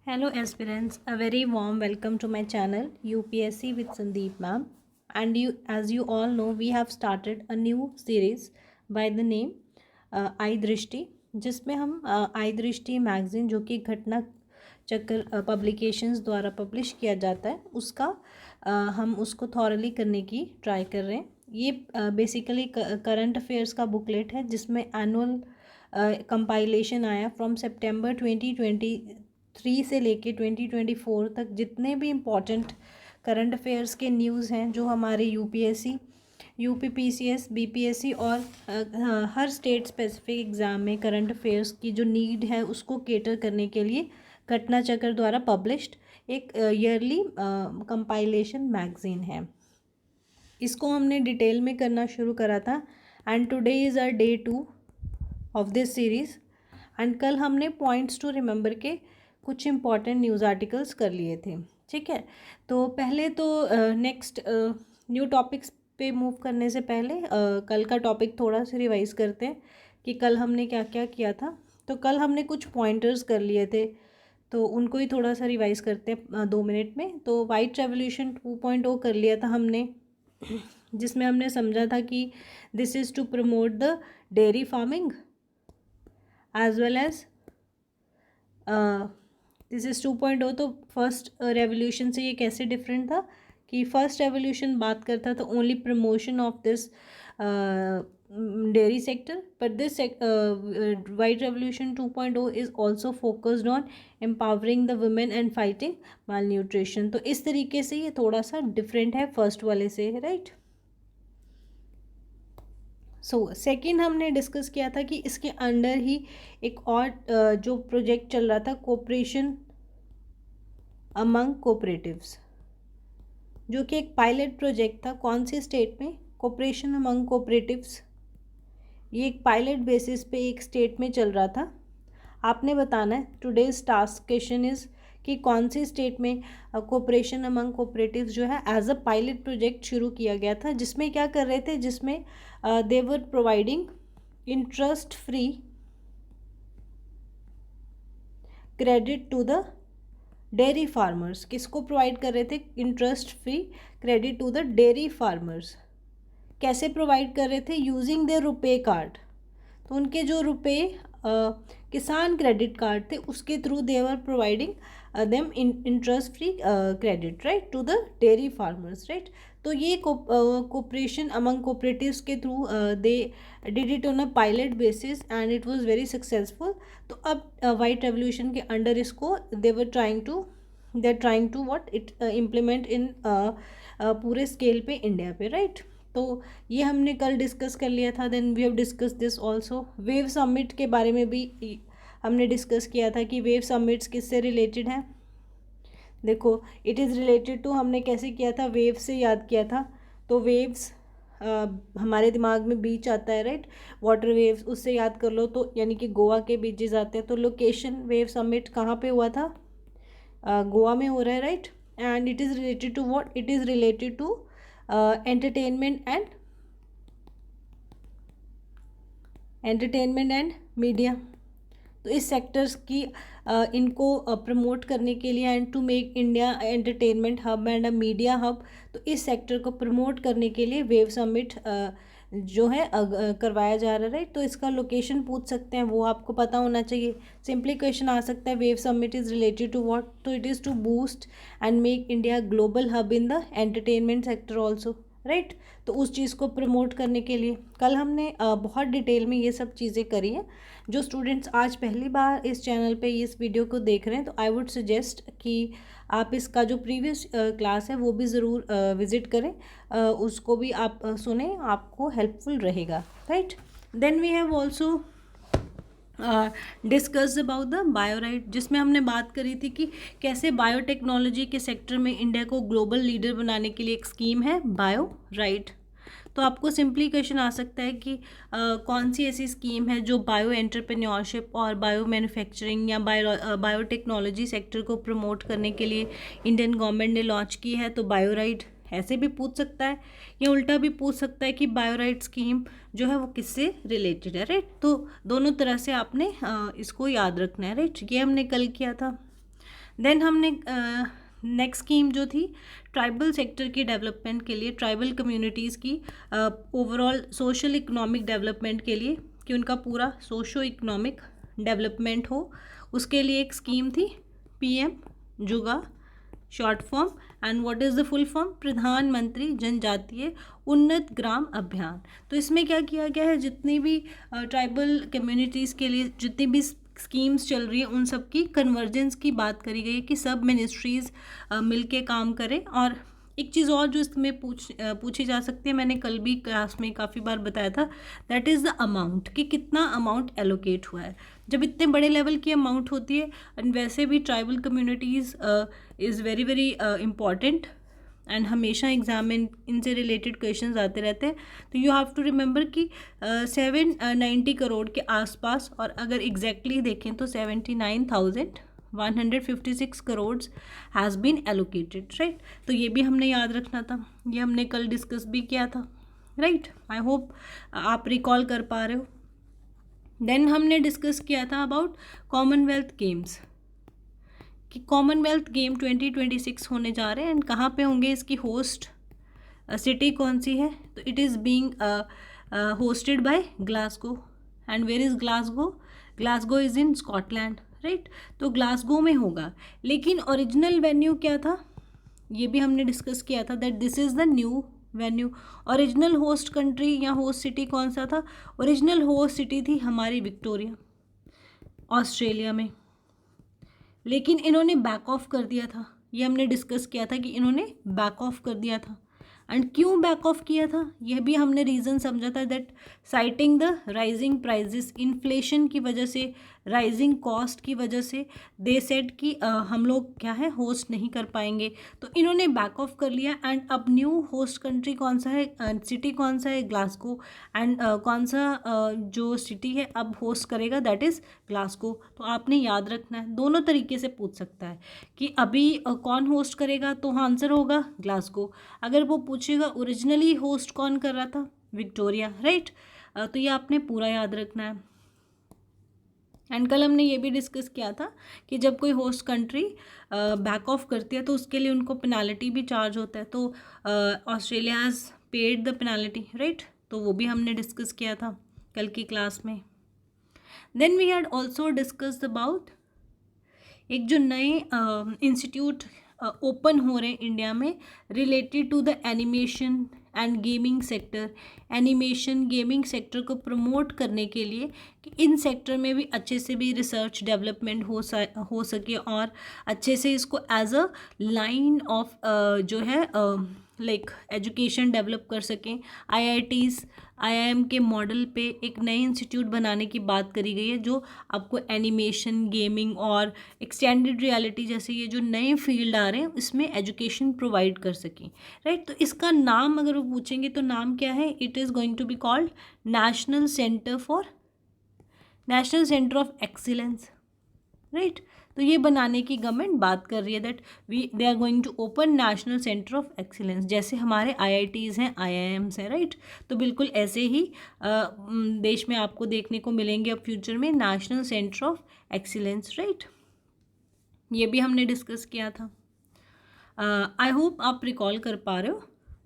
Hello aspirants, a very warm welcome to my channel UPSC with Sandeep ma'am. And as you all know, we have started a new series by the name आई दृष्टि, जिसमें हम आई दृष्टि magazine जो कि घटना चक्र publications द्वारा publish किया जाता है उसका हम उसको थॉरली करने की ट्राई कर रहे हैं। ये बेसिकली करंट अफेयर्स का बुकलेट है जिसमें एनुअल कंपाइलेशन आया फ्रॉम सितंबर 2023 से लेके 2024 तक जितने भी इम्पोर्टेंट करंट अफेयर्स के न्यूज़ हैं जो हमारे यूपीएससी यूपीपीसीएस बीपीएससी और हर स्टेट स्पेसिफिक एग्ज़ाम में करंट अफेयर्स की जो नीड है उसको केटर करने के लिए घटना चक्र द्वारा पब्लिश्ड एक ईयरली कंपाइलेशन मैगज़ीन है। इसको हमने डिटेल में करना शुरू करा था and today is our day 2 of this series and कल हमने पॉइंट्स टू रिमेंबर के कुछ इंपॉर्टेंट न्यूज़ आर्टिकल्स कर लिए थे। ठीक है, तो पहले तो नेक्स्ट न्यू टॉपिक्स पे मूव करने से पहले कल का टॉपिक थोड़ा सा रिवाइज करते हैं कि कल हमने क्या क्या किया था। तो कल हमने कुछ पॉइंटर्स कर लिए थे तो उनको ही थोड़ा सा रिवाइज करते हैं 2 मिनट में। तो वाइट रेवोल्यूशन 2.0 कर लिया था हमने, जिसमें हमने समझा था कि this is to promote the dairy farming as well as this is 2.0। तो फर्स्ट रेवोल्यूशन से ये कैसे डिफरेंट था कि फर्स्ट रेवोल्यूशन बात करता था only promotion of this dairy sector, but this white revolution 2.0 is also focused on empowering the women and fighting mall nutrition. तो इस तरीके से ये थोड़ा सा डिफरेंट है फर्स्ट वाले से, राइट। सेकंड हमने डिस्कस किया था कि इसके अंडर ही एक और जो प्रोजेक्ट चल रहा था कोऑपरेशन अमंग कोऑपरेटिव्स, जो कि एक पायलट प्रोजेक्ट था। कौन सी स्टेट में? Cooperation among cooperatives. ये एक पायलट बेसिस पे एक स्टेट में चल रहा था। आपने बताना है, टुडेज टास्क क्वेश्चन इज़ कि कौन सी स्टेट में कोऑपरेशन अमंग कोऑपरेटिव्स जो है एज अ पायलट प्रोजेक्ट शुरू किया गया था, जिसमें क्या कर रहे थे, जिसमें they were providing interest free credit to the dairy farmers. किसको प्रोवाइड कर रहे थे? Interest free credit to the dairy farmers. कैसे प्रोवाइड कर रहे थे? Using their RuPay card. तो उनके जो रुपए किसान क्रेडिट कार्ड थे उसके through they were providing them interest free credit, right, to the dairy farmers, right. तो ये कोऑपरेशन अमंग कोऑपरेटिव्स के थ्रू they did it on a pilot basis and it was very successful. तो अब white revolution के under इसको they are trying to what it implement in पूरे scale पे इंडिया पे, राइट। तो ये हमने कल डिस्कस कर लिया था। Then we have discuss this also. Wave summit के बारे में भी हमने डिस्कस किया था कि वेव समिट्स किससे रिलेटेड हैं। देखो, इट इज़ रिलेटेड टू, हमने कैसे किया था, वेव से याद किया था। तो वेव्स हमारे दिमाग में बीच आता है, राइट, वाटर वेव्स, उससे याद कर लो। तो यानी कि गोवा के बीचेस आते हैं। तो लोकेशन वेव समिट कहाँ पे हुआ था? गोवा में हो रहा है, right. And it is related to what? It is related to entertainment and media. तो इस सेक्टर्स की इनको प्रमोट करने के लिए and to make India entertainment hub and a media hub, तो इस सेक्टर को प्रमोट करने के लिए वेव समिट जो है करवाया जा रहा है, राइट। तो इसका लोकेशन पूछ सकते हैं, वो आपको पता होना चाहिए। सिंपली क्वेश्चन आ सकता है, wave summit is related to what? तो it is to boost and make India global hub in the entertainment sector also, right. तो उस चीज़ को प्रमोट करने के लिए कल हमने बहुत डिटेल में ये सब चीज़ें करी हैं। जो स्टूडेंट्स आज पहली बार इस चैनल पे इस वीडियो को देख रहे हैं, तो आई वुड सजेस्ट कि आप इसका जो प्रीवियस क्लास है वो भी ज़रूर विज़िट करें, उसको भी आप सुने, आपको हेल्पफुल रहेगा, right. Then we have also discuss about the bioright, जिसमें हमने बात करी थी कि कैसे बायोटेक्नोलॉजी के सेक्टर में इंडिया को ग्लोबल लीडर बनाने के लिए एक स्कीम है बायोराइट। तो आपको सिंपली क्वेश्चन आ सकता है कि कौन सी ऐसी स्कीम है जो बायो एंटरप्रेन्योरशिप और बायो मैन्युफैक्चरिंग या बायोटेक्नोलॉजी सेक्टर को प्रमोट करने के लिए इंडियन गवर्नमेंट ने लॉन्च की है। तो बायोराइट ऐसे भी पूछ सकता है, या उल्टा भी पूछ सकता है कि बायोराइट स्कीम जो है वो किससे रिलेटेड है, राइट। तो दोनों तरह से आपने इसको याद रखना है, राइट। ये हमने कल किया था। देन हमने नेक्स्ट स्कीम जो थी ट्राइबल सेक्टर की डेवलपमेंट के लिए, ट्राइबल कम्युनिटीज़ की ओवरऑल सोशल इकोनॉमिक डेवलपमेंट के लिए, कि उनका पूरा सोशो इकोनॉमिक डेवलपमेंट हो, उसके लिए एक स्कीम थी PM जुगा, short form, and what is the full form, प्रधानमंत्री जनजातीय उन्नत ग्राम अभियान। तो इसमें क्या किया गया है, जितनी भी ट्राइबल कम्युनिटीज़ के लिए जितनी भी स्कीम्स चल रही है उन सब की कन्वर्जेंस की बात करी गई है कि सब मिनिस्ट्रीज़ मिलके काम करें। और एक चीज़ और जो इसमें पूछी जा सकती है, मैंने कल भी क्लास में काफ़ी बार बताया था, दैट इज़ द अमाउंट, कि कितना अमाउंट एलोकेट हुआ है। जब इतने बड़े लेवल की अमाउंट होती है, एंड वैसे भी tribal communities is very very important, and हमेशा एग्जाम में इनसे रिलेटेड क्वेश्चंस आते रहते हैं, तो यू हैव टू रिमेंबर कि 790 करोड़ के आसपास, और अगर एग्जैक्टली देखें तो 79,156 crore has been allocated, right. तो ये भी हमने याद रखना था, ये हमने कल डिस्कस भी किया था, राइट। आई होप आप रिकॉल कर पा रहे हो। देन हमने डिस्कस किया था अबाउट कॉमनवेल्थ गेम्स, कि कॉमनवेल्थ गेम 2026 होने जा रहे हैं, एंड कहाँ पे होंगे, इसकी होस्ट सिटी कौन सी है, तो it is being hosted by Glasgow. And where is Glasgow, Glasgow is in Scotland, right. तो ग्लासगो में होगा, लेकिन ओरिजिनल वेन्यू क्या था, ये भी हमने डिस्कस किया था, that this is the new venue. Original host country या होस्ट सिटी कौन सा था, ओरिजिनल होस्ट सिटी थी हमारी विक्टोरिया, ऑस्ट्रेलिया में, लेकिन इन्होंने बैक ऑफ कर दिया था। ये हमने डिस्कस किया था कि इन्होंने बैक ऑफ कर दिया था, एंड क्यों बैक ऑफ किया था यह भी हमने रीज़न समझा था, that citing the rising prices, inflation की वजह से, राइजिंग कॉस्ट की वजह से दे सेड कि हम लोग क्या है होस्ट नहीं कर पाएंगे, तो इन्होंने बैक ऑफ कर लिया। एंड अब न्यू होस्ट कंट्री कौन सा है, सिटी कौन सा है, ग्लासगो, एंड कौन सा जो सिटी है अब होस्ट करेगा, दैट इज़ ग्लासगो। तो आपने याद रखना है, दोनों तरीके से पूछ सकता है कि अभी कौन होस्ट करेगा, तो आंसर होगा ग्लासगो। अगर वो पूछेगा ओरिजिनली होस्ट कौन कर रहा था, विक्टोरिया, राइट। तो ये आपने पूरा याद रखना है। एंड कल हमने ये भी डिस्कस किया था कि जब कोई होस्ट कंट्री बैक ऑफ करती है तो उसके लिए उनको पेनाल्टी भी चार्ज होता है, तो Australia has paid the penalty, right. तो वो भी हमने डिस्कस किया था कल की क्लास में। Then we had also discussed about एक जो नए इंस्टीट्यूट ओपन हो रहे हैं इंडिया में related to the animation and gaming sector, animation gaming sector को प्रमोट करने के लिए कि इन सेक्टर में भी अच्छे से भी रिसर्च डेवलपमेंट हो सके, और अच्छे से इसको एज अ लाइन ऑफ जो है लाइक एजुकेशन डेवलप कर सकें। IIM के मॉडल पे एक नए इंस्टीट्यूट बनाने की बात करी गई है, जो आपको एनिमेशन, गेमिंग और एक्सटेंडेड रियलिटी जैसे ये जो नए फील्ड आ रहे हैं इसमें एजुकेशन प्रोवाइड कर सकें, राइट। तो इसका नाम अगर वो पूछेंगे तो नाम क्या है, it is going to be called National Centre of Excellence, right. तो ये बनाने की गवर्नमेंट बात कर रही है, that they are going to open National Centre of Excellence, जैसे हमारे IITs हैं, IIMs हैं, राइट। तो बिल्कुल ऐसे ही देश में आपको देखने को मिलेंगे अब फ्यूचर में national Centre of Excellence, right. ये भी हमने डिस्कस किया था। आई होप आप रिकॉल कर पा रहे हो,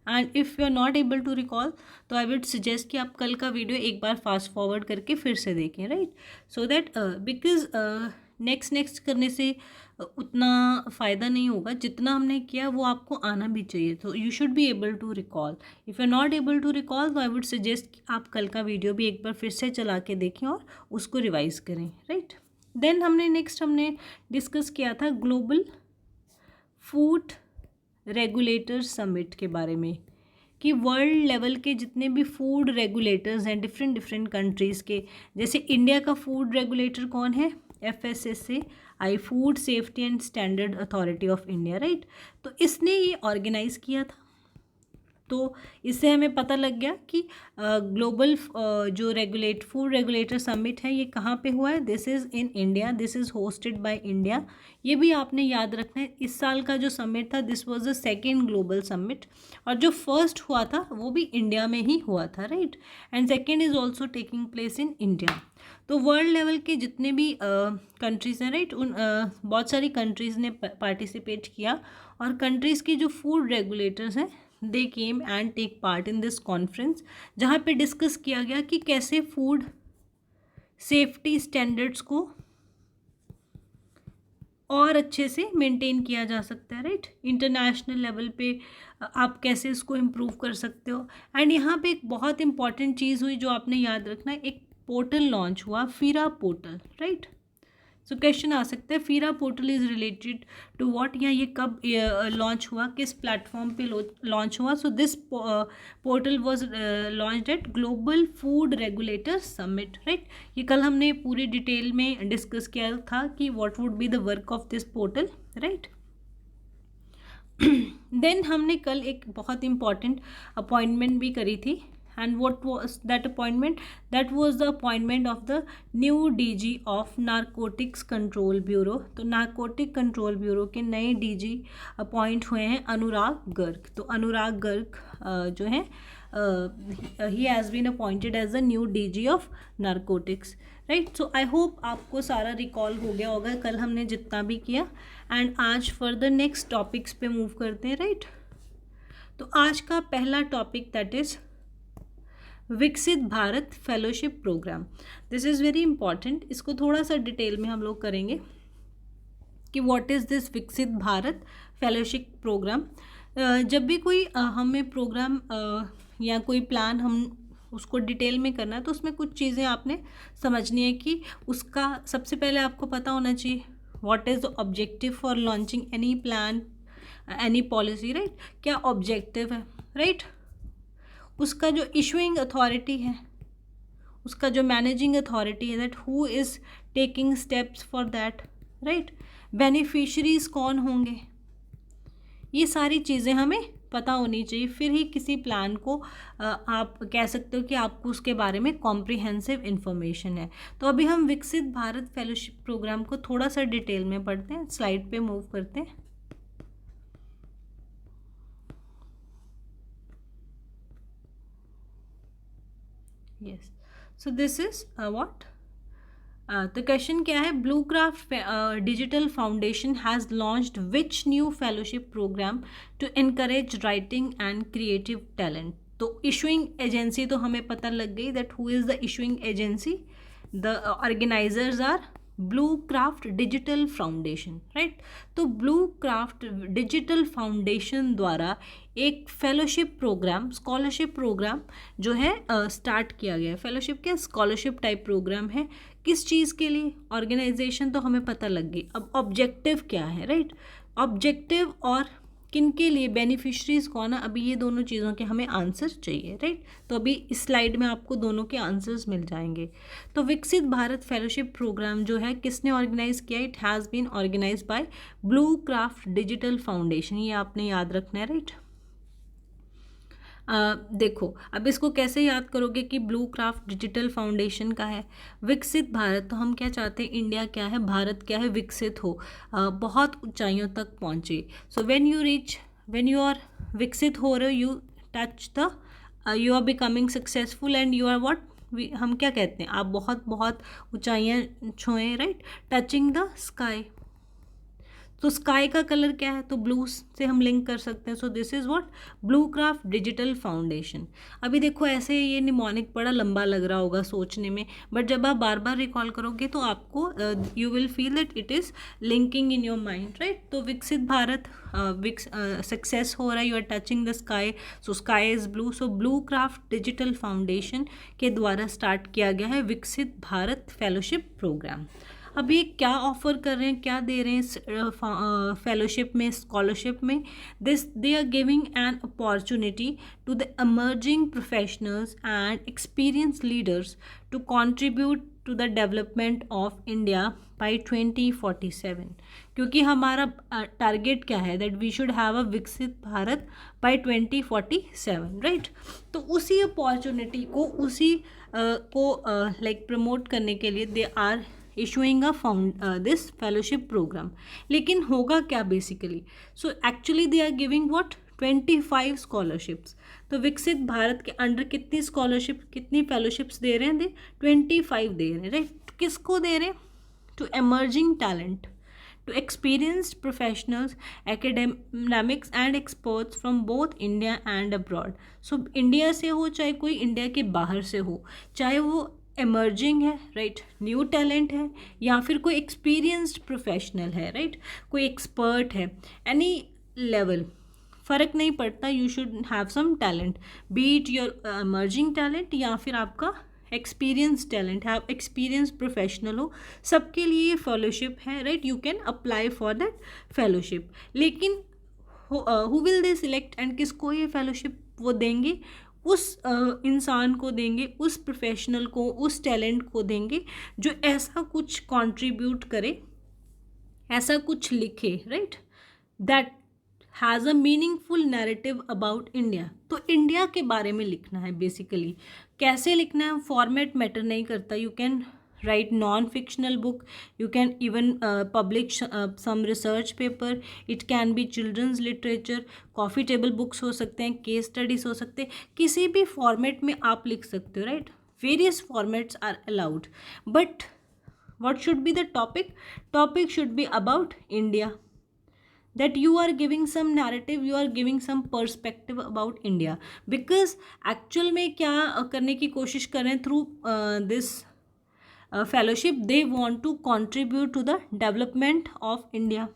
and if you are not able to recall तो आई वुड सजेस्ट कि आप कल का वीडियो एक बार फास्ट फॉरवर्ड करके फिर से देखें, right, so that because next करने से उतना फ़ायदा नहीं होगा, जितना हमने किया वो आपको आना भी चाहिए, तो you should be able to recall. If you are not able to recall तो आई वुड सजेस्ट कि आप कल का वीडियो भी एक बार फिर से चला के देखें और उसको रिवाइज़ करें, राइट। देन हमने डिस्कस किया था ग्लोबल फूड रेगुलेटर समिट के बारे में, कि वर्ल्ड लेवल के जितने भी फूड रेगुलेटर्स हैं डिफरेंट कंट्रीज़ के, जैसे इंडिया का फूड रेगुलेटर कौन है, FSSAI, food safety and standard authority of India, right. तो इसने ये ऑर्गेनाइज़ किया था, तो इससे हमें पता लग गया कि ग्लोबल जो फूड रेगुलेटर समिट है ये कहाँ पे हुआ है. This is in India, this is hosted by India. ये भी आपने याद रखना है. इस साल का जो समिट था this was the second global summit, और जो फर्स्ट हुआ था वो भी इंडिया में ही हुआ था, right. And second is also taking place in India. तो वर्ल्ड लेवल के जितने भी कंट्रीज़ हैं, राइट, उन बहुत सारी कंट्रीज़ ने पार्टिसिपेट किया, और कंट्रीज़ की जो फूड रेगुलेटर्स हैं they came and take part in this conference, जहाँ पे डिस्कस किया गया कि कैसे फूड सेफ्टी स्टैंडर्ड्स को और अच्छे से मेंटेन किया जा सकता है, राइट. इंटरनेशनल लेवल पे आप कैसे इसको इम्प्रूव कर सकते हो. एंड यहाँ पे एक बहुत इंपॉर्टेंट चीज़ हुई जो आपने याद रखना है, एक पोर्टल लॉन्च हुआ, FIRA portal, right. So question आ सकता है FIRA portal is related to what, या ये कब लॉन्च हुआ, किस प्लेटफॉर्म पे लॉन्च हुआ. So this portal was launched eight global food regulator summit, right. ये कल हमने पूरी डिटेल में डिस्कस किया था कि what would be the work of this portal, right. Then हमने कल एक बहुत इंपॉर्टेंट अपॉइंटमेंट भी करी थी. And what was that appointment? That was the appointment of the new DG of Narcotics Control Bureau. तो नारकोटिक कंट्रोल ब्यूरो के नए DG अपॉइंट हुए हैं अनुराग गर्ग. तो अनुराग गर्ग जो है he has been appointed as a new DG of narcotics, right. So I hope आपको सारा रिकॉल हो गया होगा कल हमने जितना भी किया. एंड आज फर्दर नेक्स्ट टॉपिक्स पे मूव करते हैं, राइट. तो आज का पहला topic that is Viksit Bharat fellowship program. This is very important. इसको थोड़ा सा डिटेल में हम लोग करेंगे कि what is this Viksit Bharat fellowship programme. जब भी कोई हमें प्रोग्राम या कोई प्लान हम उसको डिटेल में करना है तो उसमें कुछ चीज़ें आपने समझनी है कि उसका सबसे पहले आपको पता होना चाहिए what is the objective for launching any plan, any policy, right. क्या ऑब्जेक्टिव है, राइट. उसका जो इशूइंग अथॉरिटी है, उसका जो मैनेजिंग अथॉरिटी है, that who is taking steps for that, right. Beneficiaries कौन होंगे, ये सारी चीज़ें हमें पता होनी चाहिए. फिर ही किसी प्लान को आप कह सकते हो कि आपको उसके बारे में कॉम्प्रिहेंसिव इन्फॉर्मेशन है. तो अभी हम विकसित भारत फेलोशिप प्रोग्राम को थोड़ा सा डिटेल में पढ़ते हैं. स्लाइड पे मूव करते हैं. Yes. So this is what? The question क्या है? Bluecraft Digital Foundation has launched which new fellowship program to encourage writing and creative talent? तो issuing agency तो हमें पता लग गई that who is the issuing agency? The organizers are Bluecraft Digital Foundation, right. तो Bluecraft Digital Foundation द्वारा एक fellowship programme, scholarship programme जो है स्टार्ट किया गया है. फेलोशिप क्या, स्कॉलरशिप टाइप प्रोग्राम है. किस चीज़ के लिए? ऑर्गेनाइजेशन तो हमें पता लग गई. अब ऑब्जेक्टिव क्या है, राइट. ऑब्जेक्टिव और किन के लिए, बेनिफिशरीज़ कौन है, अभी ये दोनों चीज़ों के हमें आंसर चाहिए, राइट. तो अभी इस स्लाइड में आपको दोनों के आंसर्स मिल जाएंगे. तो विकसित भारत फेलोशिप प्रोग्राम जो है किसने ऑर्गेनाइज किया? It has been organise by Bluecraft digital foundation. ये आपने याद रखना है, राइट. देखो अब इसको कैसे याद करोगे कि ब्लूक्राफ्ट डिजिटल फाउंडेशन का है. विकसित भारत, तो हम क्या चाहते हैं, इंडिया क्या है, भारत क्या है, विकसित हो, बहुत ऊंचाइयों तक पहुँचे. सो व्हेन यू आर विकसित हो रहे हो, you touch the, you are becoming successful and you are what, हम क्या कहते हैं, आप बहुत बहुत ऊंचाइयाँ छुएं, राइट. Touching the sky. तो स्काई का कलर क्या है, तो ब्लू से हम लिंक कर सकते हैं. So this is what, Bluecraft digital foundation. अभी देखो ऐसे ये निमोनिक बड़ा लंबा लग रहा होगा सोचने में, बट जब आप बार बार रिकॉल करोगे तो आपको you will feel that it is linking in your mind, right. तो विकसित भारत सक्सेस हो रहा है, you are touching the sky, so sky is blue. So Bluecraft digital foundation के द्वारा स्टार्ट किया गया है विकसित भारत फेलोशिप प्रोग्राम. अभी क्या ऑफ़र कर रहे हैं, क्या दे रहे हैं फेलोशिप में, स्कॉलरशिप में? They are giving an opportunity to the emerging professionals and experienced leaders to contribute to the development of India by 2047, क्योंकि हमारा टारगेट क्या है, that we should have a Viksit Bharat by 2047, right. तो उसी अपॉर्चुनिटी को, उसी लाइक प्रमोट करने के लिए they are issuing a this fellowship program. लेकिन होगा क्या basically, so actually they are giving what 25 scholarships. तो विकसित भारत के अंडर कितनी स्कॉलरशिप, कितनी फेलोशिप्स दे रहे हैं, दे 25 दे रहे हैं, राइट। किसको दे रहे हैं, to emerging talent, to experienced professionals, academics and experts from both India and abroad. So India से हो चाहे कोई इंडिया के बाहर से हो, चाहे वो एमर्जिंग है, राइट, न्यू टैलेंट है, या फिर कोई एक्सपीरियंस्ड प्रोफेशनल है, राइट, कोई एक्सपर्ट है, एनी लेवल, फ़र्क नहीं पड़ता, you should have some talent, be it your emerging talent या फिर आपका एक्सपीरियंस टैलेंट है, आप एक्सपीरियंस प्रोफेशनल हो, सबके लिए ये फेलोशिप है, right. You can apply for that fellowship. लेकिन who will they select, and किसको ये फेलोशिप वो देंगे, उस इंसान को देंगे, उस प्रोफेशनल को, उस टैलेंट को देंगे जो ऐसा कुछ कंट्रीब्यूट करे, ऐसा कुछ लिखे, right, that has a meaningful narrative about India. तो इंडिया के बारे में लिखना है बेसिकली। कैसे लिखना है, फॉर्मेट मैटर नहीं करता, you can write non fictional book, you can even publish some research paper, it can be children's literature, coffee table books हो सकते हैं, केस स्टडीज़ हो सकते हैं, किसी भी फॉर्मेट में आप लिख सकते हो, right. Various formats are allowed, but what should be the topic should be about India, that you are giving some narrative, you are giving some perspective about India, because actual में क्या करने की कोशिश कर रहे हैं through this fellowship, they want to contribute to the development of India।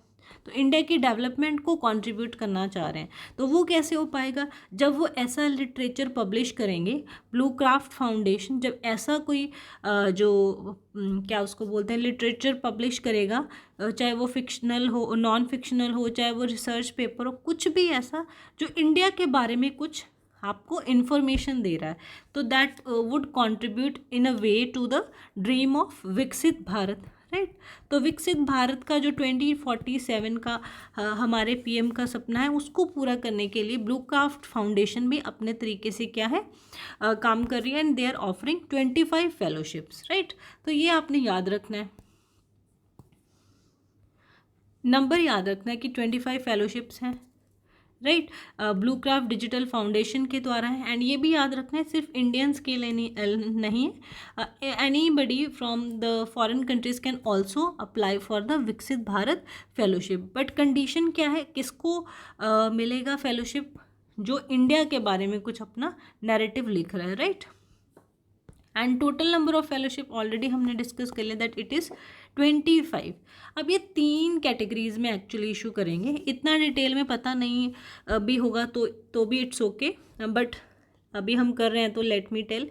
तो India की डेवलपमेंट को कंट्रीब्यूट करना चाह रहे हैं। तो वो कैसे हो पाएगा, जब वो ऐसा लिटरेचर पब्लिश करेंगे, ब्लू क्राफ्ट फाउंडेशन जब ऐसा कोई क्या उसको बोलते हैं लिटरेचर पब्लिश करेगा, चाहे वो फिक्शनल हो, नॉन फिक्शनल हो, चाहे वो रिसर्च पेपर हो, कुछ भी ऐसा जो इंडिया के बारे में कुछ आपको इन्फॉर्मेशन दे रहा है, तो that would contribute in a way to the dream of विकसित भारत, राइट। तो विकसित भारत का जो 2047 का हमारे पीएम का सपना है, उसको पूरा करने के लिए ब्लू क्राफ्ट फाउंडेशन भी अपने तरीके से क्या है काम कर रही है, and they are offering 25 fellowships, right. तो ये आपने याद रखना है, नंबर याद रखना है कि 25 फेलोशिप्स हैं, right, blue craft digital foundation के द्वारा है। एंड ये भी याद रखना है सिर्फ इंडियंस के लिए नहीं है, any buddy from the foreign countries can also apply for the विकसित भारत फेलोशिप। बट कंडीशन क्या है, किसको मिलेगा फेलोशिप, जो इंडिया के बारे में कुछ अपना नैरेटिव लिख रहा है, right. And total number of fellowship already हमने डिस्कस कर लिया, दैट इट इज़ 25। अब ये 3 कैटेगरीज में एक्चुअली इशू करेंगे, इतना डिटेल में पता नहीं भी होगा तो भी इट्स ओके, बट अभी हम कर रहे हैं तो लेट मी टेल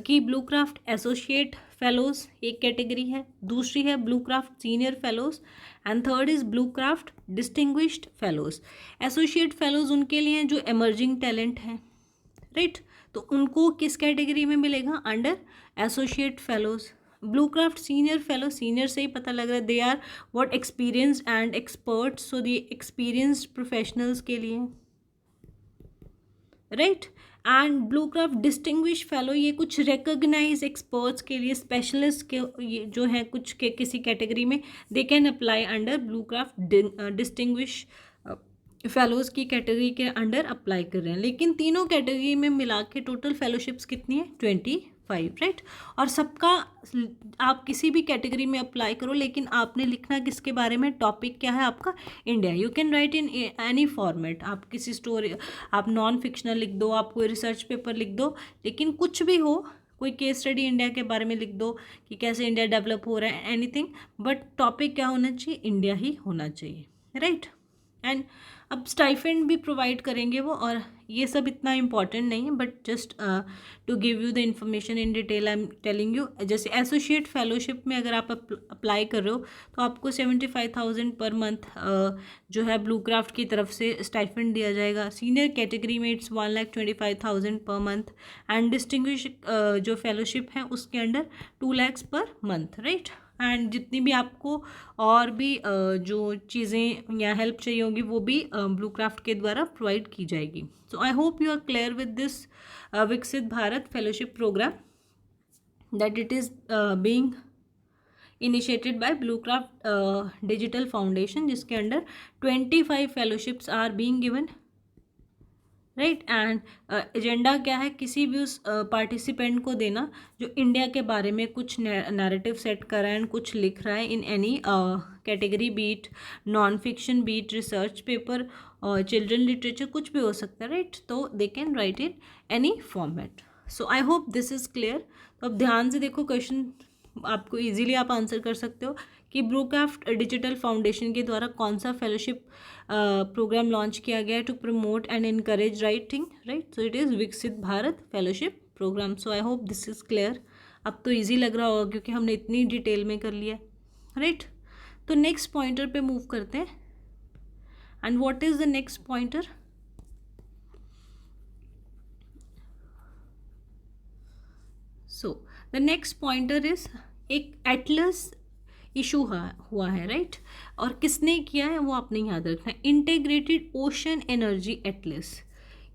कि ब्लू क्राफ्ट एसोसिएट फेलोज़ एक कैटेगरी है, दूसरी है blue craft senior fellows, and third is blue craft distinguished fellows. Associate fellows उनके लिए जो एमर्जिंग टैलेंट हैं, राइट, तो उनको किस कैटेगरी में मिलेगा, under associate fellows. Blue craft senior fellow, senior से ही पता लग रहा है, they are what experienced and experts, so the experienced professionals के लिए, right. And blue craft distinguish fellow, ये कुछ रिकॉग्नाइज एक्सपर्ट्स के लिए, स्पेशलिस्ट के ये जो है कुछ के किसी कैटेगरी में, they can apply under blue craft distinguish fellows की कैटेगरी के अंडर अप्लाई कर रहे हैं। लेकिन तीनों कैटेगरी में मिला के टोटल फेलोशिप्स कितनी है, 25, राइट। और सबका आप किसी भी कैटेगरी में अप्लाई करो, लेकिन आपने लिखना किसके बारे में, टॉपिक क्या है आपका, India. You can write in any format, आप किसी स्टोरी, आप नॉन फिक्शनल लिख दो, आप कोई रिसर्च पेपर लिख दो, लेकिन कुछ भी हो, कोई केस स्टडी इंडिया के बारे में लिख दो कि कैसे इंडिया डेवलप हो रहा है, एनीथिंग, बट टॉपिक क्या होना चाहिए, इंडिया ही होना चाहिए, राइट। एंड अब स्टाइफेंड भी प्रोवाइड करेंगे वो, और ये सब इतना इम्पॉर्टेंट नहीं है, but just to give you the information in detail I am telling you. जैसे एसोसिएट फेलोशिप में अगर आप अप्लाई कर रहे हो तो आपको 75,000 पर मंथ जो है ब्लू क्राफ्ट की तरफ से स्टाइफेंड दिया जाएगा। सीनियर कैटेगरी में it's 1,25,000 per month, and distinguish जो फेलोशिप है उसके under 2 lakhs per month, right. And जितनी भी आपको और भी जो चीज़ें या हेल्प चाहिए होगी वो भी ब्लू क्राफ्ट के द्वारा प्रोवाइड की जाएगी। So I hope you are clear with this Viksit Bharat fellowship programme that it is being initiated by Bluecraft digital foundation, जिसके under 25 fellowships are being given, right. And agenda क्या है, किसी भी उस पार्टिसिपेंट को देना जो इंडिया के बारे में कुछ नैरेटिव सेट कर रहा है एंड कुछ लिख रहा है in any category, be it non fiction, be it research paper और चिल्ड्रन लिटरेचर, कुछ भी हो सकता है, राइट। तो they can write in any format. So I hope this is clear. तो अब ध्यान से देखो, क्वेश्चन आपको इजीली आप आंसर कर सकते हो कि ब्लू क्राफ्ट डिजिटल फाउंडेशन के द्वारा कौन सा फेलोशिप प्रोग्राम लॉन्च किया गया है to promote and encourage writing, right. So it is Viksit Bharat fellowship programme. So I hope this is clear. अब तो इजी लग रहा होगा क्योंकि हमने इतनी डिटेल में कर लिया है, राइट। तो नेक्स्ट पॉइंटर पे मूव करते हैं। And what is the next pointer? So the next pointer is एक एटलस इशू हुआ है, राइट। और किसने किया है वो आपने याद रखना है, integrated ocean energy Atlas.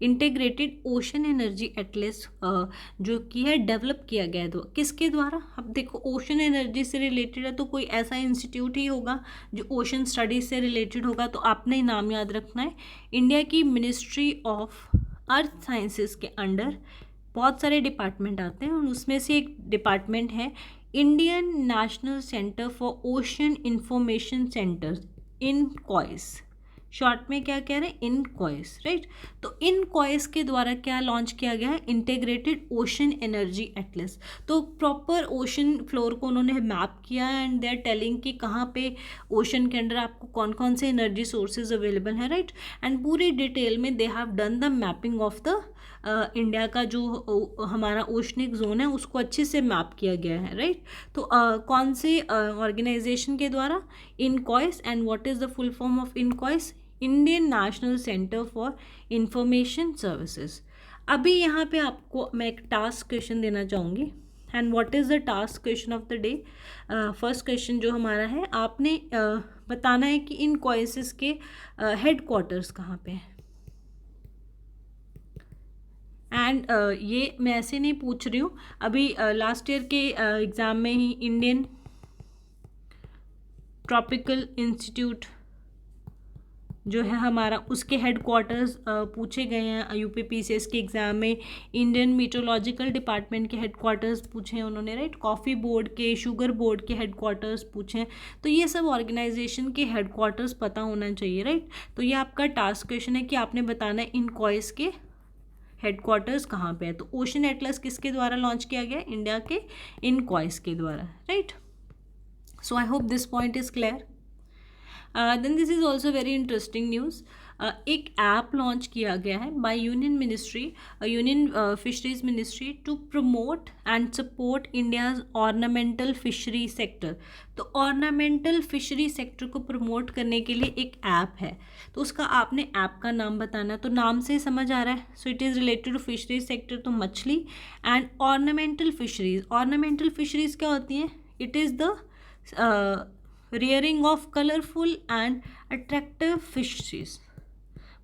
Integrated ocean energy Atlas जो कि है डेवलप किया गया है तो किसके द्वारा? अब देखो, ओशन एनर्जी से रिलेटेड है तो कोई ऐसा इंस्टीट्यूट ही होगा जो ओशन स्टडीज से रिलेटेड होगा, तो आपने नाम याद रखना है। इंडिया की मिनिस्ट्री ऑफ अर्थ साइंसेस के अंडर बहुत सारे डिपार्टमेंट आते हैं और उसमें से एक डिपार्टमेंट है Indian national centre for ocean information centres, INCOIS. Short में क्या कह रहे हैं? INCOIS, right. तो इनकॉइस के द्वारा क्या लॉन्च किया गया है? Integrated ocean energy Atlas. तो प्रॉपर ओशन फ्लोर को उन्होंने मैप किया एंड दे आर टेलिंग कि कहाँ पे ओशन के अंदर आपको कौन कौन से एनर्जी सोर्सेज अवेलेबल हैं, राइट। एंड पूरी डिटेल में they have done the mapping of the India का जो हमारा ओशनिक जोन है उसको अच्छे से मैप किया गया है, राइट। तो कौन से ऑर्गेनाइजेशन के द्वारा? INCOIS. And what is the full form of INCOIS? Indian national centre for information services. अभी यहाँ पे आपको मैं एक टास्क क्वेश्चन देना चाहूँगी। And what is the task question of the day? First question जो हमारा है, आपने बताना है कि इनकॉइसेस के हेड क्वार्टर्स कहाँ पे हैं। एंड ये मैं ऐसे नहीं पूछ रही हूँ, अभी लास्ट ईयर के एग्ज़ाम में ही इंडियन ट्रॉपिकल इंस्टीट्यूट जो है हमारा, उसके हेड क्वार्टर्स पूछे गए हैं यूपीपीसीएस के एग्ज़ाम में। इंडियन मीटरोलॉजिकल डिपार्टमेंट के हेड क्वार्टर्स पूछे हैं उन्होंने, राइट। कॉफ़ी बोर्ड के, शुगर बोर्ड के हेड क्वार्टर्स पूछे हैं। तो ये सब ऑर्गेनाइजेशन के हेड क्वार्टर्स पता होना चाहिए, राइट। तो ये आपका टास्क क्वेश्चन है कि आपने बताना है इनकॉइस के हेडक्वार्टर्स कहाँ पे है। तो ओशन एटलस किसके द्वारा लॉन्च किया गया? इंडिया के इनकॉइस के द्वारा, right. So I hope this point is clear. Then this is also very interesting news. एक ऐप लॉन्च किया गया है by union fisheries ministry to promote and support India's ornamental fishery sector. तो ornamental fishery sector को promote करने के लिए एक ऐप है, तो उसका आपने ऐप का नाम बताना है। तो नाम से समझ आ रहा है, so it is related to fisheries sector, तो मछली and ornamental fisheries. Ornamental fisheries क्या होती हैं? It is the rearing of colourful and attractive fishes.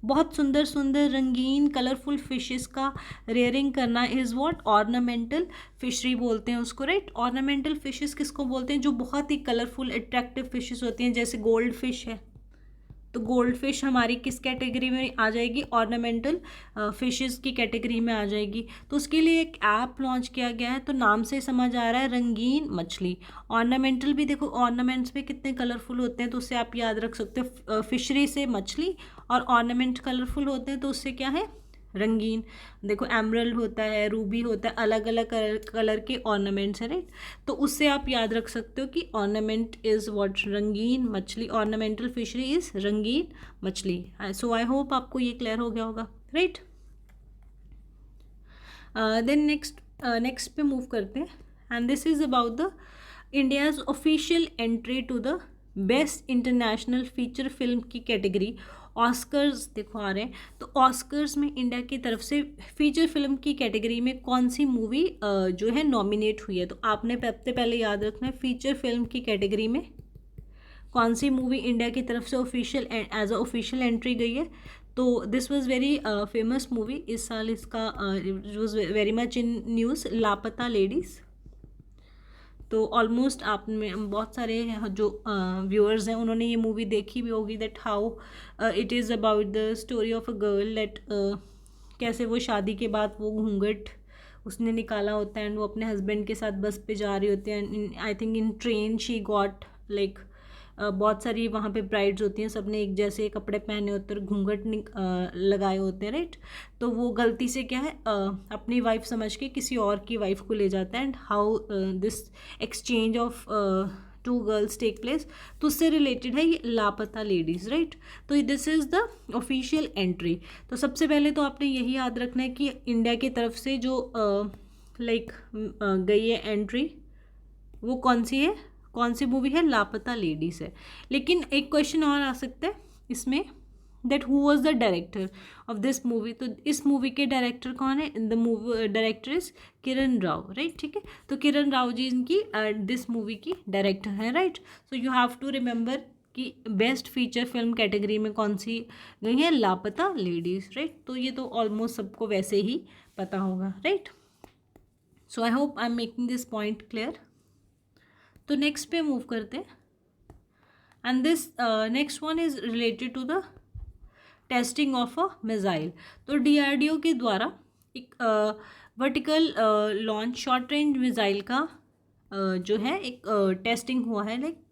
बहुत सुंदर सुंदर रंगीन कलरफुल फिशेस का रेयरिंग करना इज़ व्हाट? ऑर्नामेंटल फिशरी बोलते हैं उसको, राइट। ऑर्नामेंटल फिशेस किसको बोलते हैं? जो बहुत ही कलरफुल अट्रैक्टिव फिशेस होती हैं, जैसे गोल्ड फिश है। तो गोल्ड फिश हमारी किस कैटेगरी में आ जाएगी? ऑर्नामेंटल फिशेस की कैटेगरी में आ जाएगी। तो उसके लिए एक ऐप लॉन्च किया गया है, तो नाम से समझ आ रहा है रंगीन मछली। ऑर्नामेंटल भी देखो, ऑर्नामेंट्स पे कितने कलरफुल होते हैं, तो उससे आप याद रख सकते हो। फिशरी से मछली और ऑर्नामेंट कलरफुल होते हैं, तो उससे क्या है? रंगीन, देखो एमरल्ड होता है, रूबी होता है, अलग अलग कलर के ऑर्नामेंट्स है, राइट। तो उससे आप याद रख सकते हो कि ऑर्नामेंट इज़ व्हाट, रंगीन मछली, ऑर्नामेंटल फिशरी इज़ रंगीन मछली। सो आई होप आपको ये क्लियर हो गया होगा, राइट। देन नेक्स्ट पे मूव करते हैं, and this is about the India's official entry to the best international feature film की कैटेगरी ऑस्कर्स। देखो आ रहे हैं, तो ऑस्कर्स में इंडिया की तरफ से फीचर फिल्म की कैटेगरी में कौन सी मूवी जो है नॉमिनेट हुई है। तो आपने सबसे पहले याद रखना है फीचर फिल्म की कैटेगरी में कौन सी मूवी इंडिया की तरफ से official as a official entry गई है। तो this was very famous movie, इस साल इसका was very much in news, Laapataa Ladies. तो ऑलमोस्ट आप में बहुत सारे जो व्यूअर्स हैं उन्होंने ये मूवी देखी भी होगी, that how it is about the story of a girl, that कैसे वो शादी के बाद वो घूंघट उसने निकाला होता है एंड वो अपने हस्बैंड के साथ बस पे जा रही होती है, and I think in train she got like बहुत सारी वहाँ पे ब्राइड्स होती हैं, सबने एक जैसे कपड़े पहने होते हैं, घूंघट लगाए होते हैं, राइट। तो वो गलती से क्या है अपनी वाइफ समझ के किसी और की वाइफ को ले जाता है, and how this exchange of two girls take place. तो उससे रिलेटेड है ये लापता लेडीज़, राइट। तो this is the official entry. तो सबसे पहले तो आपने यही याद रखना है कि इंडिया की तरफ से जो लाइक गई है एंट्री, वो कौन सी है, कौन सी मूवी है, लापता लेडीज़ है। लेकिन एक क्वेश्चन और आ सकता है इसमें, that who was the director of this movie. तो इस मूवी के डायरेक्टर कौन है, the movie director is Kiran Rao, right, ठीक है। तो किरण राव जी इनकी दिस मूवी की डायरेक्टर है, right. So you have to remember कि बेस्ट फीचर फिल्म कैटेगरी में कौन सी गई है, लापता लेडीज़, राइट। तो ये तो ऑलमोस्ट सबको वैसे ही पता होगा, right. So I hope I am making this point clear. तो नेक्स्ट पे मूव करते हैं, and this next one is related to the testing of a missile. तो डीआरडीओ के द्वारा एक vertical launch short range missile का जो है एक टेस्टिंग हुआ है, लाइक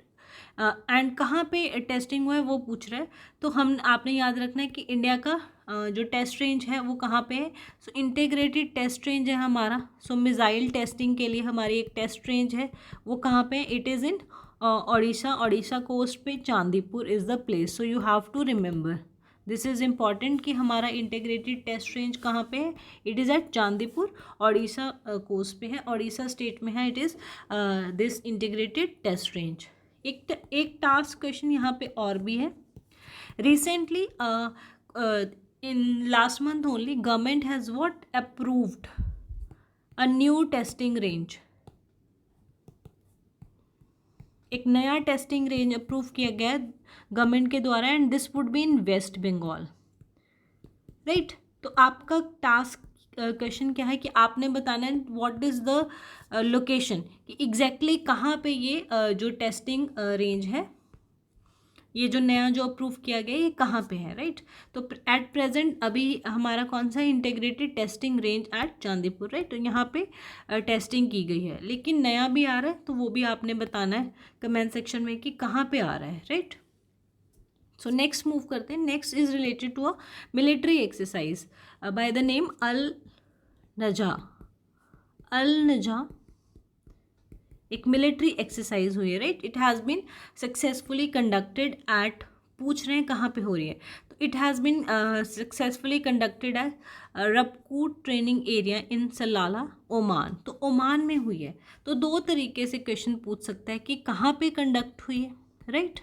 एंड कहाँ पे टेस्टिंग हुआ है वो पूछ रहा है। तो हम आपने याद रखना है कि इंडिया का जो टेस्ट रेंज है वो कहाँ पे है। सो इंटीग्रेटेड टेस्ट रेंज है हमारा। सो मिसाइल टेस्टिंग के लिए हमारी एक टेस्ट रेंज है, वो कहाँ पे है, it is in Odisha coast पे Chandipur is the place. So you have to remember this is important कि हमारा इंटीग्रेटेड टेस्ट रेंज कहाँ पे है, it is at Chandipur, Odisha coast पे है, ओडिशा स्टेट में है, it is this integrated test range. एक टास्क क्वेश्चन यहाँ पे और भी है। Recently in last month only government has what approved a new testing range. एक नया टेस्टिंग रेंज अप्रूव किया गया है गवर्नमेंट के द्वारा, and this would be in West Bengal, right. तो आपका टास्क क्वेश्चन क्या है कि आपने बताना है व्हाट इज़ द लोकेशन, कि एग्जैक्टली कहाँ पे ये जो टेस्टिंग रेंज है, ये जो नया जो अप्रूव किया गया ये कहाँ पे है, राइट। तो एट प्रेजेंट अभी हमारा कौन सा integrated testing range at Chandipur, right. तो यहाँ पे टेस्टिंग की गई है, लेकिन नया भी आ रहा है तो वो भी आपने बताना है कमेंट सेक्शन में कि कहाँ पे आ रहा है, राइट। सो नेक्स्ट मूव करते हैं। Next is related to a military exercise by the name Al Najah. Al Najah एक मिलिट्री एक्सरसाइज हुई है, right. It has been successfully conducted at, पूछ रहे हैं कहाँ पे हो रही है, तो it has been successfully conducted at Rabkut training area in Salalah, Oman. तो ओमान में हुई है। तो दो तरीके से क्वेश्चन पूछ सकता है कि कहाँ पे कंडक्ट हुई है, राइट,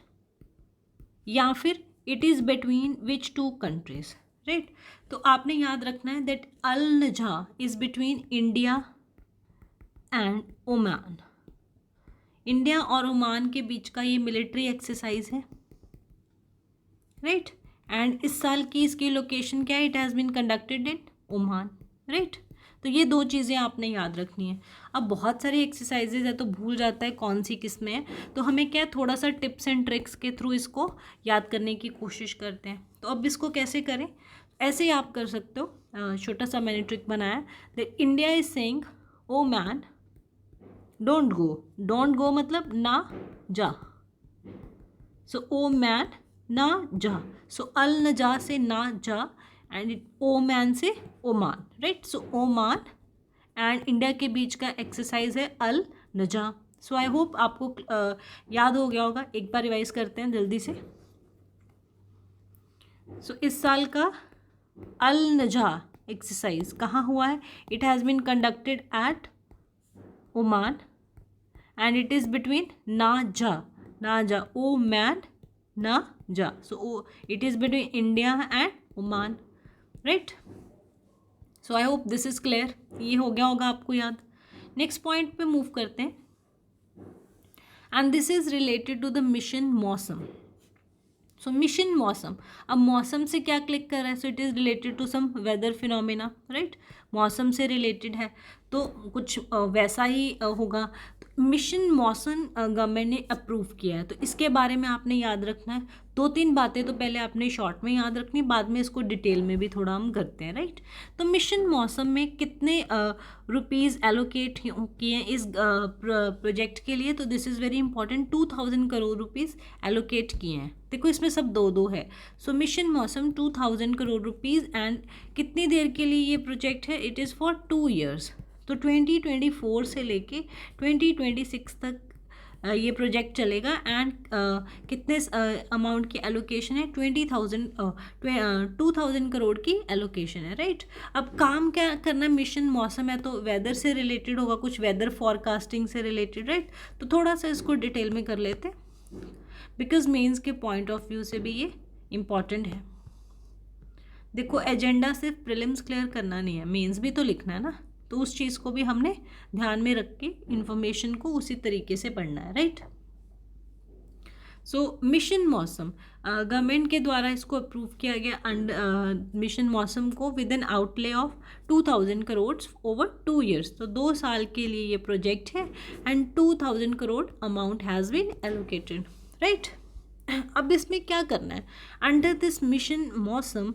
या फिर it is between which two countries, right. तो आपने याद रखना है that Al Najah is between India and Oman. India और ओमान के बीच का ये मिलिट्री एक्सरसाइज है, राइट। एंड इस साल की इसकी लोकेशन क्या है, it has been conducted in Oman, right. तो ये दो चीज़ें आपने याद रखनी है। अब बहुत सारी एक्सरसाइजेज है तो भूल जाता है कौन सी किस में है, तो हमें क्या थोड़ा सा टिप्स एंड ट्रिक्स के थ्रू इसको याद करने की कोशिश करते हैं। तो अब इसको कैसे करें, ऐसे ही आप कर सकते हो। छोटा सा मैंने ट्रिक बनाया, the India is saying oh man don't go. Don't go मतलब ना जा। सो ओ मैन ना जा, सो अल न जा से ना जा, एंड ओमान से Oman, right. So Oman and India के बीच का एक्सरसाइज है अल नजा. सो आई होप आपको याद हो गया होगा. एक बार रिवाइज करते हैं जल्दी से. सो इस साल का अल नजा एक्सरसाइज कहाँ हुआ है? It has been conducted at Oman and it is between Najah Oman Najah. So it is between India and Oman, right. So I hope this is clear. ये हो गया होगा आपको याद. नेक्स्ट पॉइंट पे मूव करते हैं. And this is related to the mission Mausam. So mission मौसम, अब मौसम से क्या क्लिक कर रहा है? So it is related to some weather phenomena, right. मौसम से रिलेटेड है तो कुछ वैसा ही होगा. मिशन मौसम गवर्नमेंट ने अप्रूव किया है, तो इसके बारे में आपने याद रखना है. 2-3 बातें तो पहले आपने शॉर्ट में याद रखनी, बाद में इसको डिटेल में भी थोड़ा हम करते हैं, राइट. तो मिशन मौसम में कितने रुपीज़ एलोकेट किए हैं इस प्रोजेक्ट के लिए? तो this is very important. 2000 crore rupees allocate किए हैं. देखो इसमें सब दो है. सो मिशन मौसम 2000 करोड़ रुपीज़. एंड कितनी देर के लिए ये प्रोजेक्ट है? It is for 2 years. तो 2024 से लेके 2026 तक ये प्रोजेक्ट चलेगा. एंड कितने अमाउंट की एलोकेशन है? 2000 करोड़ की एलोकेशन है, राइट. अब काम क्या करना? मिशन मौसम है तो वेदर से रिलेटेड होगा, कुछ वेदर फॉरकास्टिंग से रिलेटेड, राइट. तो थोड़ा सा इसको डिटेल में कर लेते हैं बिकॉज मेंस के पॉइंट ऑफ व्यू से भी ये इम्पॉर्टेंट है. देखो एजेंडा सिर्फ प्रीलिम्स क्लियर करना नहीं है, मेंस भी तो लिखना है ना. तो उस चीज़ को भी हमने ध्यान में रख के इन्फॉर्मेशन को उसी तरीके से पढ़ना है, राइट. सो मिशन मौसम गवर्नमेंट के द्वारा इसको अप्रूव किया गया. मिशन मौसम को with N outlay of 2000 crore over 2 years. तो 2 साल के लिए ये प्रोजेक्ट है and 2000 crore amount has been allocated, right. अब इसमें क्या करना है? अंडर दिस मिशन मौसम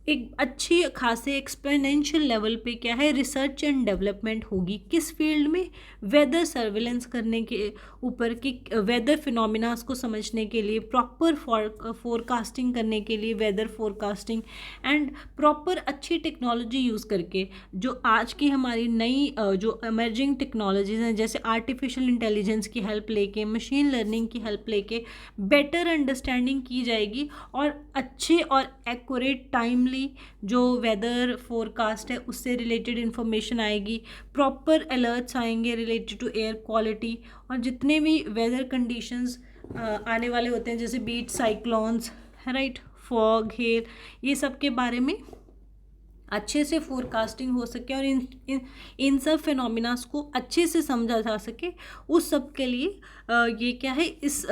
एक अच्छी खासे एक्सपोनेंशियल लेवल पे क्या है? रिसर्च एंड डेवलपमेंट होगी. किस फील्ड में? वेदर सर्विलेंस करने के ऊपर, कि वेदर फिनोमिनास को समझने के लिए, प्रॉपर फोरकास्टिंग करने के लिए, वेदर फोरकास्टिंग एंड प्रॉपर अच्छी टेक्नोलॉजी यूज़ करके, जो आज की हमारी नई जो एमर्जिंग टेक्नोलॉजीज़ हैं, जैसे आर्टिफिशियल इंटेलिजेंस की हेल्प लेके, मशीन लर्निंग की हेल्प लेके बेटर अंडरस्टैंडिंग की जाएगी और अच्छे और एक्यूरेट टाइमली जो वेदर फोरकास्ट है उससे रिलेटेड इन्फॉर्मेशन आएगी. प्रॉपर अलर्ट्स आएंगे रिलेटेड टू एयर क्वालिटी और जितने भी वेदर कंडीशंस आने वाले होते हैं, जैसे be it cyclones, right, fog, hail, ये सब के बारे में अच्छे से फोरकास्टिंग हो सके और इन सब फिनोमिनास को अच्छे से समझा जा सके. उस सब के लिए ये क्या है? इस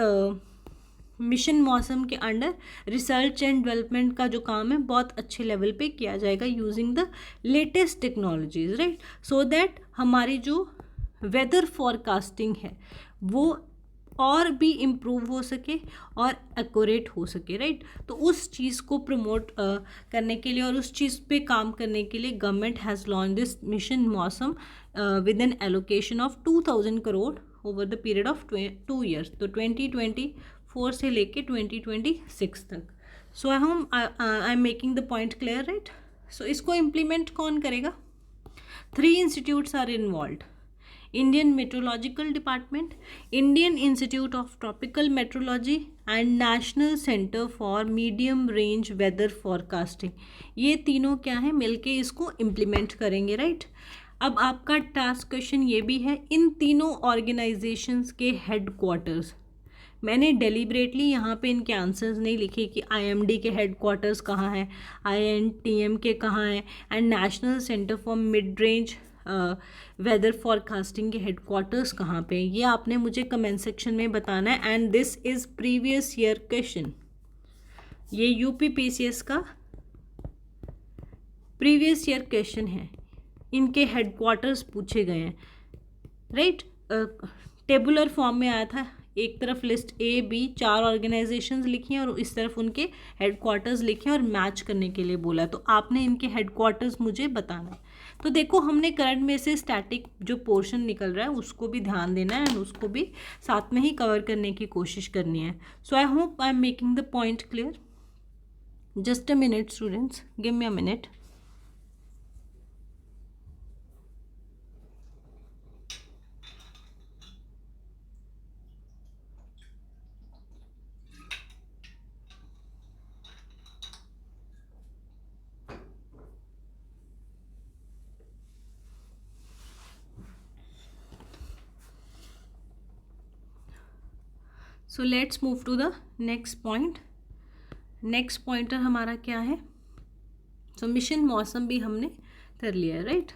मिशन मौसम के अंडर रिसर्च एंड डेवलपमेंट का जो काम है बहुत अच्छे लेवल पे किया जाएगा using the latest technologies, right. So that हमारी जो वेदर फॉरकास्टिंग है वो और भी इम्प्रूव हो सके और एक्यूरेट हो सके, राइट. तो उस चीज़ को प्रमोट करने के लिए और उस चीज़ पे काम करने के लिए government has launch this mission Mausam with an allocation of 2000 crore over the period of 2 years. तो 2024 से लेके 2026 तक. So I am making the point clear, right. सो इसको इम्प्लीमेंट कौन करेगा? 3 institutes are involve. Indian Meteorological Department, Indian Institute of Tropical Meteorology and National Center for Medium Range Weather Forecasting. ये तीनों क्या है? मिलके इसको इम्प्लीमेंट करेंगे, राइट. अब आपका टास्क क्वेश्चन ये भी है, इन तीनों ऑर्गेनाइजेशंस के हेडक्वार्टर्स, मैंने डेलिब्रेटली यहाँ पे इनके आंसर्स नहीं लिखे कि IMD के हेडक्वार्टर्स कहाँ हैं, INTM के कहाँ हैं and national centre for mid range weather forecasting के हेडक्वार्टर्स कहाँ पे, ये आपने मुझे कमेंट सेक्शन में बताना है. And this is previous year question. ये UPPCS का प्रीवियस ईयर क्वेश्चन है. इनके हेडक्वार्टर्स पूछे गए हैं, राइट. टेबुलर फॉर्म में आया था. एक तरफ लिस्ट A, B 4 ऑर्गेनाइजेशंस लिखी हैं और इस तरफ उनके हेडक्वार्टर्स लिखे हैं और मैच करने के लिए बोला. तो आपने इनके हेडक्वार्टर्स मुझे बताना है. तो देखो हमने करंट में से स्टैटिक जो पोर्शन निकल रहा है उसको भी ध्यान देना है एंड उसको भी साथ में ही कवर करने की कोशिश करनी है. So I hope I am making the point clear. Just a minute, students. Give me a minute. So let's move to the next point. Next pointer हमारा क्या है? सो मिशन मौसम भी हमने कर लिया है, राइट.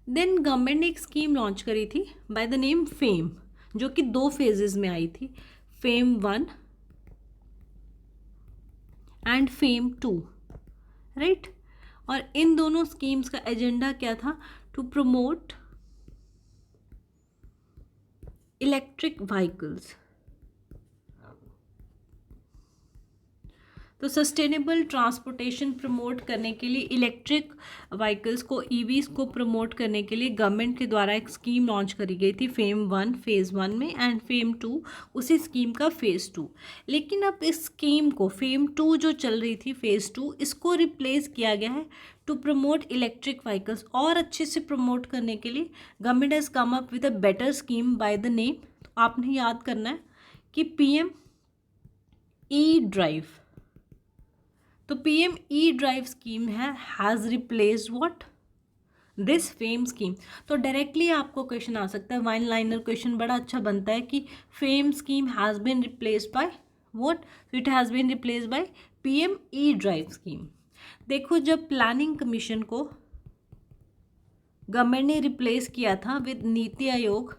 देन गवर्नमेंट ने एक स्कीम लॉन्च करी थी बाय द नेम फेम, जो कि 2 फेजेस में आई थी, फेम 1 एंड फेम 2, राइट. और इन दोनों स्कीम्स का एजेंडा क्या था? To promote electric vehicles. तो सस्टेनेबल ट्रांसपोर्टेशन प्रमोट करने के लिए, इलेक्ट्रिक व्हीकल्स को, ईवीज़ को प्रमोट करने के लिए गवर्नमेंट के द्वारा एक स्कीम लॉन्च करी गई थी फेम 1 फेज़ 1 में, एंड फेम 2 उसी स्कीम का फेज़ 2. लेकिन अब इस स्कीम को, फेम 2 जो चल रही थी फेज़ 2, इसको रिप्लेस किया गया है टू प्रमोट इलेक्ट्रिक व्हीकल्स. और अच्छे से प्रमोट करने के लिए government has come up with a better scheme bye the name. तो आपने याद करना है कि PM ई ड्राइव. तो PM E drive scheme has replaced what, this fame scheme. तो डायरेक्टली आपको क्वेश्चन आ सकता है, 1 लाइनर क्वेश्चन बड़ा अच्छा बनता है कि FAME scheme has been replaced by what. So it has been replaced by PM E drive scheme. देखो, जब प्लानिंग कमीशन को गवर्नमेंट ने रिप्लेस किया था विद नीति आयोग,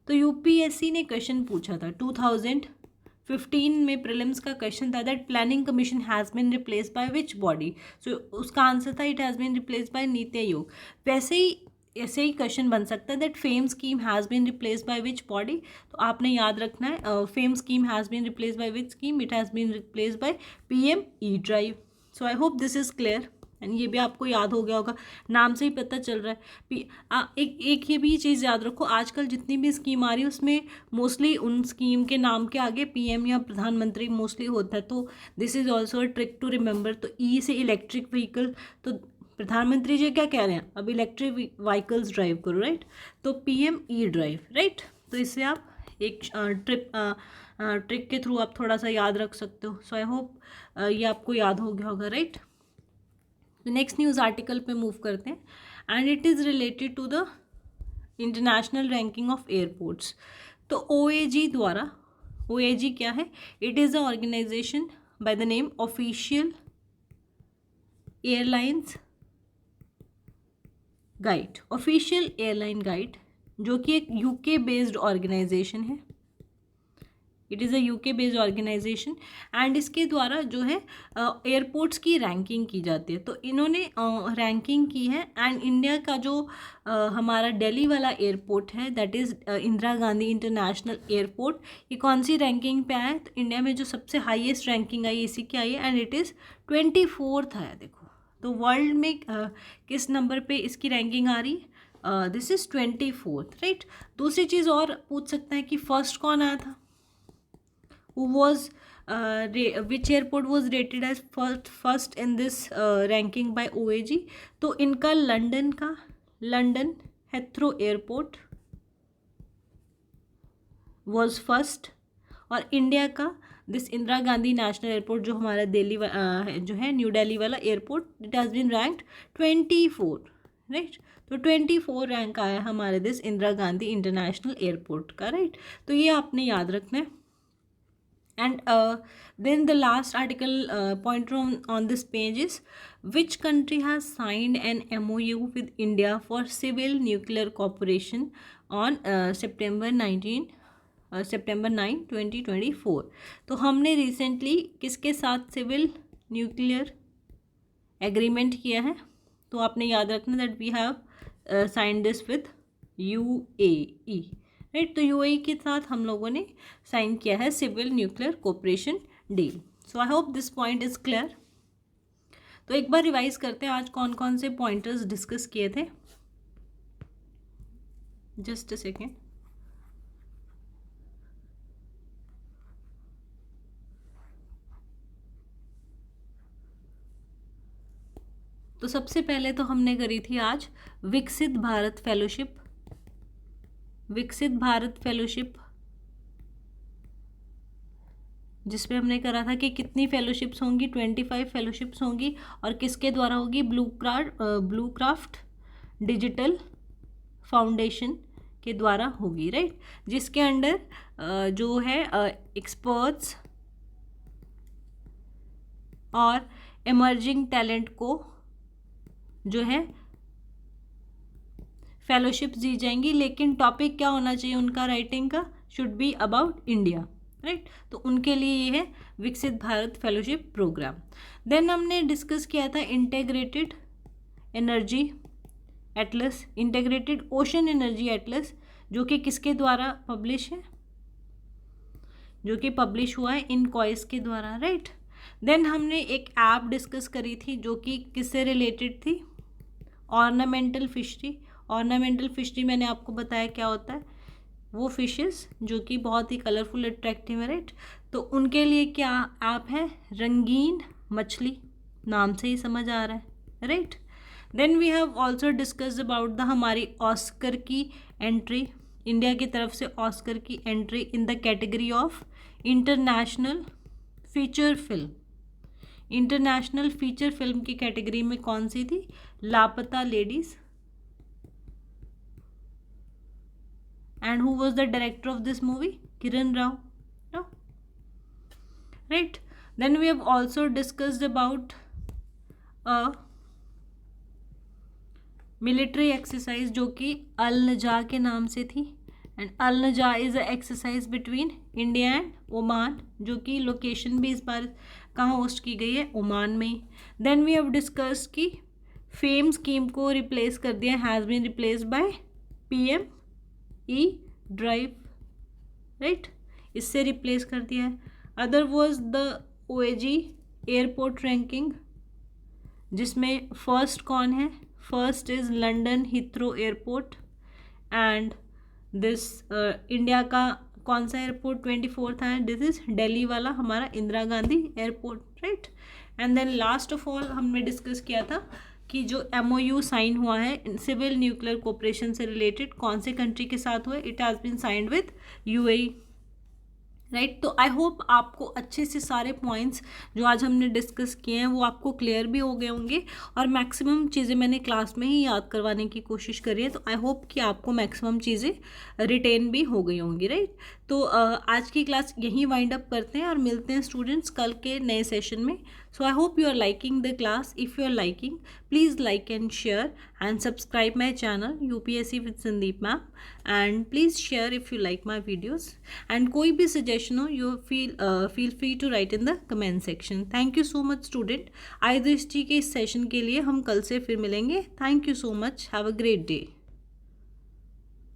तो UPSC ने क्वेश्चन पूछा था 2015 में प्रीलिम्स का क्वेश्चन था, that planning commission has been replaced by which body. So उसका आंसर था it has been replaced by Niti Aayog. वैसे ही ऐसे ही क्वेश्चन बन सकता है that FAME scheme has been replaced by which body. तो आपने याद रखना है, FAME scheme has been replaced by which scheme, it has been replaced by PM E drive. So I hope this is clear, and ये भी आपको याद हो गया होगा, नाम से ही पता चल रहा है. एक ये भी चीज़ याद रखो, आजकल जितनी भी स्कीम आ रही है उसमें मोस्टली उन स्कीम के नाम के आगे PM या प्रधानमंत्री मोस्टली होता है. तो this is also a trick to remember. तो ई से इलेक्ट्रिक व्हीकल, तो प्रधानमंत्री जी क्या कह रहे हैं, अब इलेक्ट्रिक व्हीकल्स ड्राइव करो, राइट. तो PM ई ड्राइव, राइट. तो इससे आप एक ट्रिक के थ्रू आप थोड़ा सा याद रख सकते हो. सो आई होप ये आपको याद हो गया होगा, राइट. नेक्स्ट न्यूज़ आर्टिकल पे मूव करते हैं, and it is related to the international ranking of airports. तो OAG द्वारा, OAG क्या है? It is a organisation by the name official airlines guide, official airline guide, जो कि एक UK बेस्ड ऑर्गेनाइजेशन है. It is a UK based organisation, and इसके द्वारा जो है एयरपोर्ट्स की रैंकिंग की जाती है. तो इन्होंने रैंकिंग की है, एंड इंडिया का जो हमारा दिल्ली वाला एयरपोर्ट है, that is Indira Gandhi international airport, ये कौन सी रैंकिंग पे आया है? तो इंडिया में जो सबसे हाईएस्ट रैंकिंग आई इसी की आई है, एंड इट इज़ 24th आया. देखो, तो वर्ल्ड में किस नंबर पे इसकी रैंकिंग आ रही है? This is 24th, right. दूसरी चीज़ और पूछ सकते हैं कि फर्स्ट कौन आया था, who was which airport was rated as first in this ranking by OAG. तो इनका London Heathrow airport was first, और इंडिया का this Indira Gandhi national airport, जो हमारा दिल्ली जो है न्यू दिल्ली वाला airport, it has been ranked 24, right. तो 24 रैंक आया हमारे this Indira Gandhi international airport का, राइट. तो ये आपने याद रखना है. And then the last article pointer on this page is, which country has signed an MOU with India for civil nuclear cooperation on September 9 2024. तो हमने recently किसके साथ सिविल न्यूक्लियर एग्रीमेंट किया है? तो आपने याद रखना that we have signed this with UAE, right. तो UAE के साथ हम लोगों ने साइन किया है civil nuclear cooperation deal. So I hope this point is clear. तो एक बार रिवाइज करते हैं आज कौन कौन से पॉइंटर्स डिस्कस किए थे. Just a second. तो सबसे पहले तो हमने करी थी आज विकसित भारत फेलोशिप, विकसित भारत फेलोशिप, जिसमें हमने करा था कि कितनी फेलोशिप्स होंगी, 25 फेलोशिप्स होंगी, और किसके द्वारा होगी, ब्लू क्राफ्ट डिजिटल फाउंडेशन के द्वारा होगी, राइट, जिसके अंडर जो है एक्सपर्ट्स और इमर्जिंग टैलेंट को जो है फेलोशिप्स दी जाएंगी, लेकिन टॉपिक क्या होना चाहिए उनका राइटिंग का, should be about India, right, तो उनके लिए ये है विकसित भारत फेलोशिप प्रोग्राम। देन हमने डिस्कस किया था integrated energy Atlas, integrated ocean energy Atlas, जो कि किसके द्वारा पब्लिश है, जो कि पब्लिश हुआ है इनकॉइस के द्वारा, राइट। देन हमने एक ऐप डिस्कस करी थी जो कि किससे रिलेटेड थी, ऑर्नामेंटल फिशरी। ऑर्नामेंटल फिशरी मैंने आपको बताया क्या होता है, वो फिशेस जो कि बहुत ही कलरफुल अट्रैक्टिव है, राइट, तो उनके लिए क्या ऐप है, रंगीन मछली, नाम से ही समझ आ रहा है, right. Then we have also discussed about the हमारी ऑस्कर की एंट्री, इंडिया की तरफ से ऑस्कर की entry in the category of international feature film. International feature film की कैटेगरी में कौन सी थी, Laapataa Ladies, and who was the director of this movie, Kiran Rao, no? Right, then we have also discussed about a military exercise जो कि अल नजा के नाम से थी, एंड अल नजा is a exercise between India and Oman, जो कि लोकेशन भी इस बार कहाँ होस्ट की गई है, ओमान में। देन वी हैव डिस्कस की फेम स्कीम को रिप्लेस कर दिया, has been replaced by PM E drive, right, इससे रिप्लेस कर दिया है। Other was the OAG airport ranking, जिसमें फर्स्ट कौन है, first is London Heathrow airport, and this India का कौन सा एयरपोर्ट 24th है, दिस इज दिल्ली वाला हमारा Indira Gandhi airport, right. And then last of all हमने डिस्कस किया था कि जो MOU साइन हुआ है सिविल न्यूक्लियर कोऑपरेशन से रिलेटेड, कौन से कंट्री के साथ हुआ है, it has been signed with UAE, right. तो आई होप आपको अच्छे से सारे पॉइंट्स जो आज हमने डिस्कस किए हैं वो आपको क्लियर भी हो गए होंगे, और मैक्सिमम चीज़ें मैंने क्लास में ही याद करवाने की कोशिश करी है, तो आई होप कि आपको मैक्सिमम चीज़ें रिटेन भी हो गई होंगी, राइट। तो आज की क्लास यहीं वाइंड अप करते हैं और मिलते हैं स्टूडेंट्स कल के नए सेशन में। So I hope you are liking the class, if you are liking please like and share and subscribe my channel UPSC with Sandeep ma'am, and please share if you like my videos, and कोई भी suggestion हो you feel free to write in the comment section. Thank you so much student, I Drishti के इस session के लिए हम कल से फिर मिलेंगे। Thank you so much, have a great day.